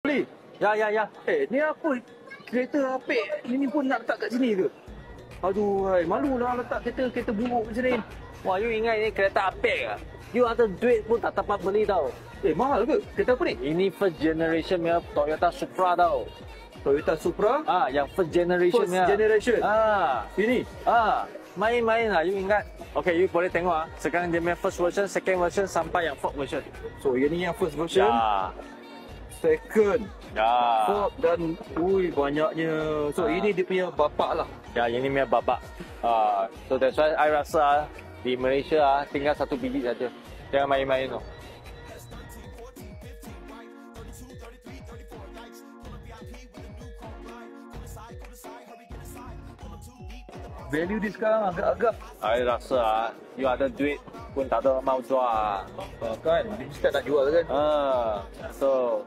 Beli? Ya. Ni apa? Kereta apik ni pun nak letak kat sini ke? Aduh, malulah letak kereta buruk macam ni. Wah, you ingat ini kereta apik ke? You ada duit pun tak dapat beli tau. Mahal ke? Kereta apa ni? Ini first generation punya Toyota Supra tau. Toyota Supra? Yang first generation punya. First generation? Ini? Main-main lah, you ingat. Okay, you boleh tengok sekarang dia punya first version, second version sampai yang fourth version. So, ini yang first version? Ya. Second? Ya. Fourth dan banyaknya. So, ini dia punya bapak lah. Ya, ini punya bapak. So that's why I rasa di Malaysia tinggal satu biji saja. Jangan main-main tu. Value dia sekarang agak-agak. I rasa you ada duit pun tak ada mau jual. Kan? Dia mesti tak nak jual kan? So